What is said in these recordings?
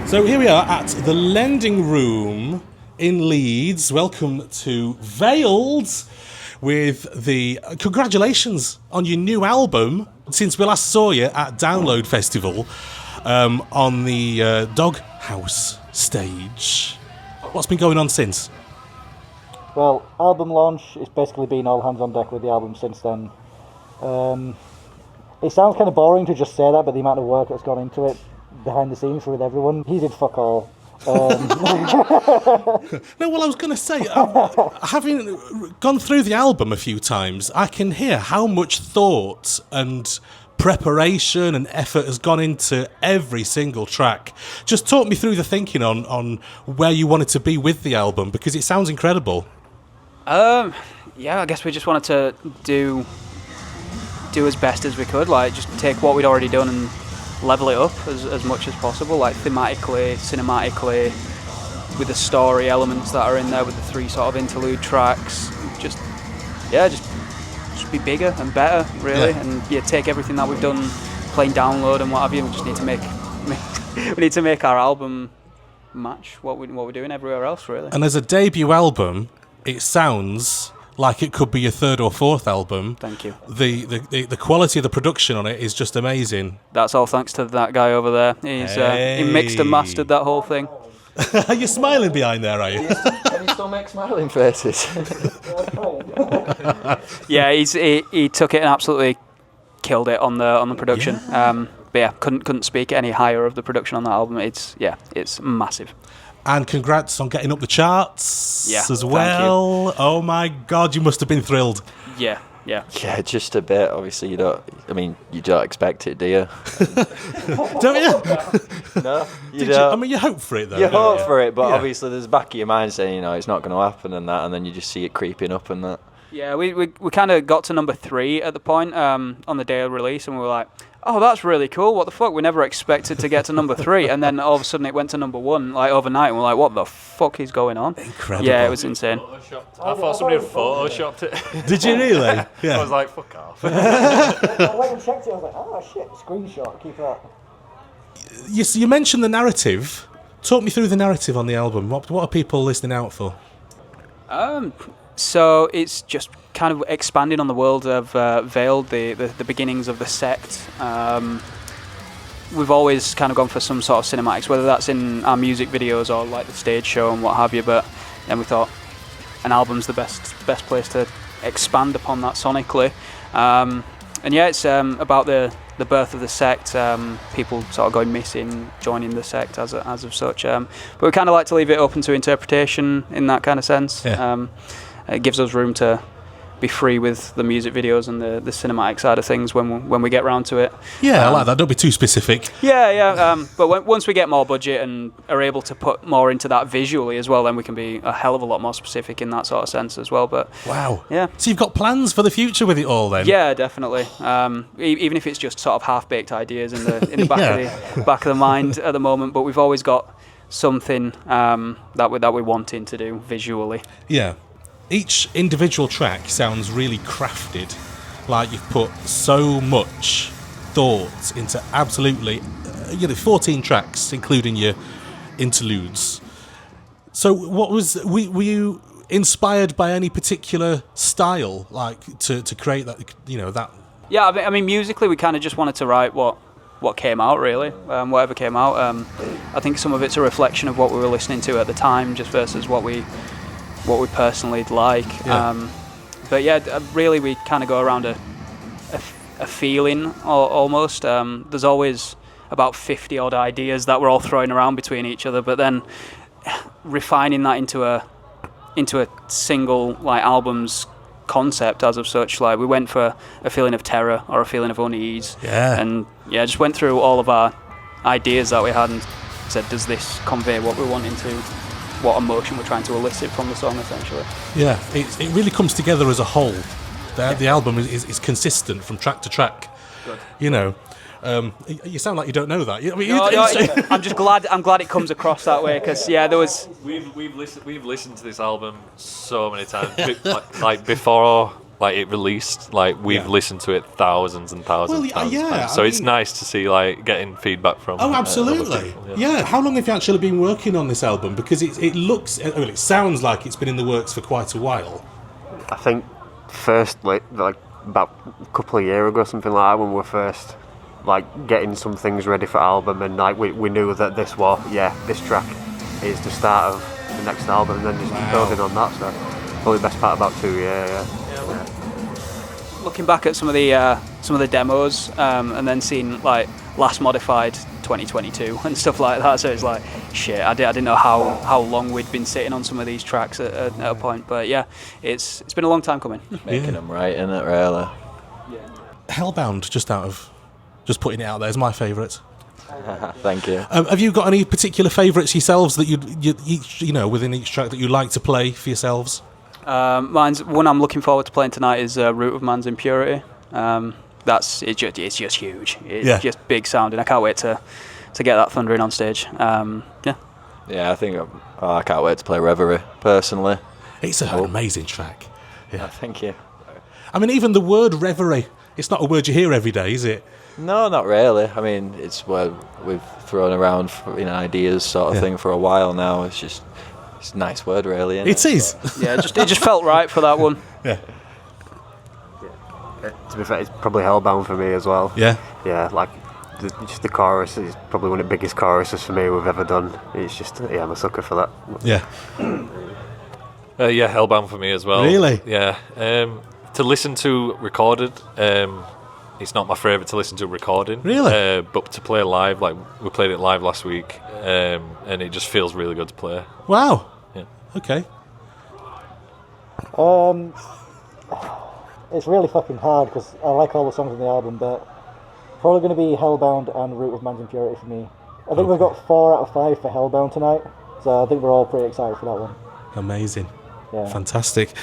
So here we are at the Lending Room in Leeds. Welcome to Veiled with the congratulations on your new album since we last saw you at Download Festival on the Doghouse stage. What's been going on since? Well, album launch, it's basically been all hands on deck with the album since then. It sounds kind of boring to just say that, but the amount of work that's gone into it behind the scenes with everyone, he did fuck all. No, well, I was going to say, having gone through the album a few times, I can hear how much thought and preparation and effort has gone into every single track. Just talk me through the thinking on where you wanted to be with the album, because it sounds incredible. I guess we just wanted to do as best as we could, like just take what we'd already done and level it up as much as possible, like thematically, cinematically, with the story elements that are in there, with the 3 sort of interlude tracks. Just be bigger and better, really, and take everything that we've done, playing Download and what have you. We just need to make our album match what we're doing everywhere else, really. And as a debut album, it sounds like it could be your 3rd or 4th album. Thank you. The quality of the production on it is just amazing. That's all thanks to that guy over there. He mixed and mastered that whole thing. Are you smiling behind there, are you? Can you still make smiling faces? Yeah, he took it and absolutely killed it on the production. Yeah. Couldn't speak any higher of the production on that album. It's massive. And congrats on getting up the charts as well. Thank you. Oh my God, you must have been thrilled. Yeah. Yeah, just a bit. Obviously, you don't expect it, do you? Don't you? No, you don't. don't. I mean, you hope for it, though. You hope for it, but obviously there's back of your mind saying, it's not going to happen and that, and then you just see it creeping up and that. Yeah, we kind of got to number 3 at the point on the day of release, and we were like, oh, that's really cool. What the fuck? We never expected to get to number 3, and then all of a sudden it went to number 1, like overnight, and we're like, what the fuck is going on? Incredible. Yeah, it was insane. I thought somebody had photoshopped it. Did you really? Yeah. I was like, fuck off. I went and checked it, I was like, oh shit, screenshot, keep that. You mentioned the narrative. Talk me through the narrative on the album. What are people listening out for? So it's just kind of expanding on the world of Veiled, the beginnings of the sect. We've always kind of gone for some sort of cinematics, whether that's in our music videos or like the stage show and what have you. But then we thought an album's the best place to expand upon that sonically. It's about the birth of the sect, people sort of going missing, joining the sect as of such. But we kind of like to leave it open to interpretation in that kind of sense. Yeah. It gives us room to be free with the music videos and the cinematic side of things when we get round to it. Yeah, I like that. Don't be too specific. Yeah. But once we get more budget and are able to put more into that visually as well, then we can be a hell of a lot more specific in that sort of sense as well. But wow. Yeah. So you've got plans for the future with it all then? Yeah, definitely. Even if it's just sort of half-baked ideas in the back of the mind at the moment, but we've always got something that we're wanting to do visually. Yeah. Each individual track sounds really crafted, like you've put so much thought into absolutely 14 tracks, including your interludes. So were you inspired by any particular style, like to create that, that? Yeah, I mean musically we kind of just wanted to write what came out, really, whatever came out. I think some of it's a reflection of what we were listening to at the time, just versus what we personally like. Yeah. Really we kind of go around a feeling almost. There's always about 50 odd ideas that we're all throwing around between each other, but then refining that into a single like album's concept as of such. Like we went for a feeling of terror or a feeling of unease, and just went through all of our ideas that we had and said, does this convey what we're wanting to, what emotion we're trying to elicit from the song, essentially. Yeah, it really comes together as a whole. The album is consistent from track to track. Good. You sound like you don't know that. I'm glad it comes across that way, because we've listened to this album so many times, like before like it released. Like we've listened to it thousands and thousands, of times. So it's nice to see like getting feedback from. Oh, absolutely. People, yeah. How long have you actually been working on this album? Because it sounds like it's been in the works for quite a while. I think first like about a couple of years ago, something like that, when we were first like getting some things ready for album, and like we knew that this track is the start of the next album, and then just building on that. So probably the best part about 2 years. Looking back at some of the demos, and then seeing like last modified 2022 and stuff like that, so it's like shit. I didn't know how long we'd been sitting on some of these tracks at a point, but yeah, it's been a long time coming. Making them right, isn't it, really? Hellbound, just putting it out there, is my favourite. Thank you. Have you got any particular favourites yourselves that you within each track that you like to play for yourselves? Mine's one I'm looking forward to playing tonight is Root of Man's Impurity. It's just huge. It's just big sounding. I can't wait to get that thundering on stage. Yeah, I think I can't wait to play Reverie personally. It's an amazing track. Yeah, thank you. I mean, even the word reverie, it's not a word you hear every day, is it? No, not really. I mean, it's what we've thrown around ideas sort of thing for a while now. It's a nice word, really. It is. Yeah, it just felt right for that one. Yeah. To be fair, it's probably Hellbound for me as well. Yeah. Yeah, like just the chorus is probably one of the biggest choruses for me we've ever done. It's just I'm a sucker for that. Yeah. Hellbound for me as well. Really? Yeah. To listen to recorded, it's not my favourite to listen to recording. Really? But to play live, like we played it live last week, and it just feels really good to play. Wow. Yeah. Okay. It's really fucking hard because I like all the songs on the album, but probably going to be Hellbound and Root of Man's Impurity for me. I think we've got 4 out of 5 for Hellbound tonight, so I think we're all pretty excited for that one. Amazing. Yeah. Fantastic.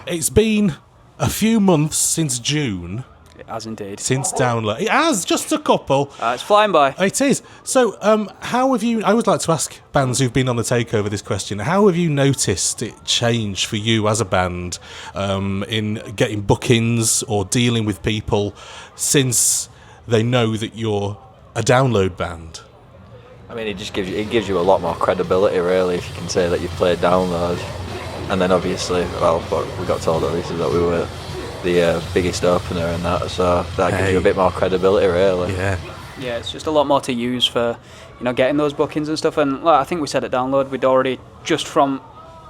It's been a few months since June. It has indeed. Since download. It has, just a couple. It's flying by. It is. So, how have you... I would like to ask bands who've been on the takeover this question. How have you noticed it change for you as a band in getting bookings or dealing with people since they know that you're a download band? I mean, it gives you a lot more credibility, really, if you can say that you've played download. And then obviously, we got told obviously that we were the biggest opener and that, so that gives you a bit more credibility, really. Yeah. Yeah, it's just a lot more to use for, getting those bookings and stuff. And I think we said at Download, we'd already, just from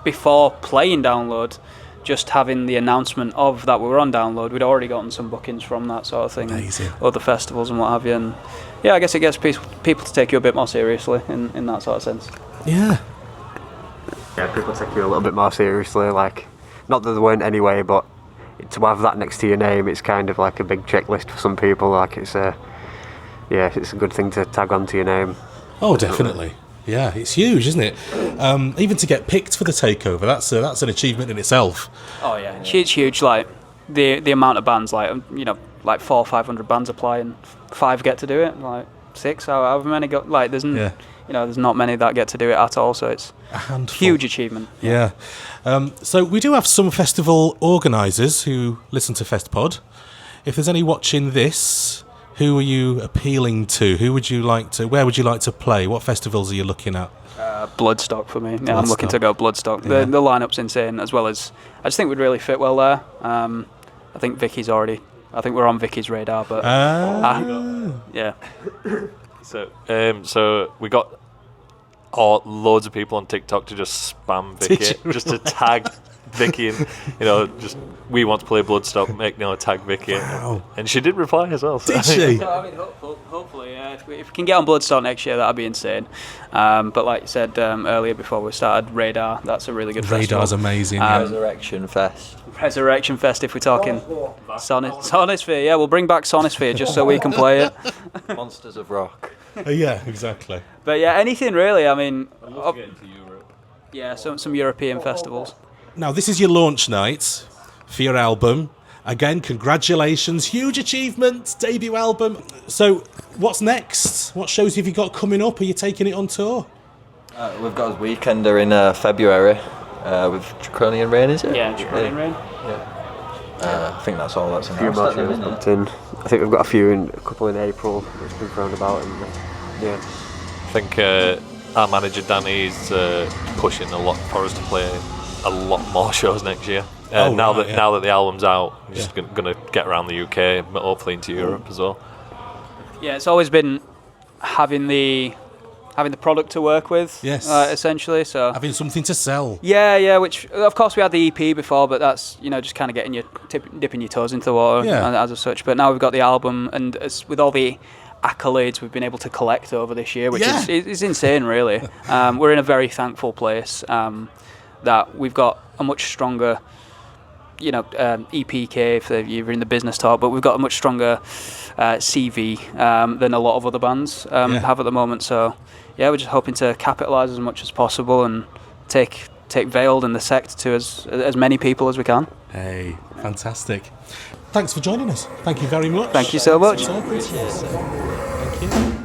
before playing Download, just having the announcement of that we were on Download, we'd already gotten some bookings from that sort of thing. Amazing. Other festivals and what have you. And yeah, I guess it gets people to take you a bit more seriously in that sort of sense. Yeah. Yeah, people take you a little bit more seriously. Like, not that they weren't anyway, but to have that next to your name, it's kind of like a big checklist for some people. Like it's a good thing to tag onto your name. Oh, definitely. Yeah, it's huge, isn't it? Even to get picked for the takeover, that's an achievement in itself. Oh yeah, it's huge. Like the amount of bands, like 400 or 500 bands apply, and 5 get to do it. Like 6, however many got. Like there's not many that get to do it at all. So it's a handful. Huge achievement. Yeah. So we do have some festival organisers who listen to Festpod. If there's any watching this, who are you appealing to? Where would you like to play? What festivals are you looking at? Bloodstock for me. Yeah, I'm looking to go Bloodstock. The lineup's insane, as well as I just think we'd really fit well there. I think we're on Vicky's radar, but yeah. So we got loads of people on TikTok to just spam Vicky, just to tag Vicky, and just we want to play Bloodstock, make Neill tag Vicky, and she did reply as well. So. Did she? I mean, hopefully, yeah. If we can get on Bloodstock next year, that'd be insane. But like you said earlier before we started, Radar, that's a really good festival. Radar's amazing. Resurrection Fest. Resurrection Fest, if we're talking Sonisphere. Yeah, we'll bring back Sonisphere just so we can play it. Monsters of Rock. Yeah, exactly. But yeah, anything really. I mean, I'd love to get into Europe. Yeah, some European festivals. Now, this is your launch night for your album. Again, congratulations. Huge achievement, debut album. So, what's next? What shows have you got coming up? Are you taking it on tour? We've got a weekender in February with Draconian Rain, is it? Yeah, Draconian Rain. Yeah. I think that's all that's A few announced. more shows booked in. I think we've got a couple in April that's been thrown about, and yeah. I think our manager Danny's pushing a lot for us to play a lot more shows next year. Now that the album's out, we're just going to get around the UK, but hopefully into Europe as well. Yeah, it's always been having the product to work with, Yes. essentially. So Having something to sell. yeah. Which of course we had the EP before, but that's just kind of getting dipping your toes into the water as such. But now we've got the album, and with all the accolades we've been able to collect over this year, which is insane, really. We're in a very thankful place that we've got a much stronger. EPK if you're in the business talk, but we've got a much stronger CV than a lot of other bands have at the moment. So yeah, we're just hoping to capitalise as much as possible and take Veiled and the Sect to as many people as we can. Hey, fantastic. Thanks for joining us. Thank you very much. Thank you so much. Thank you.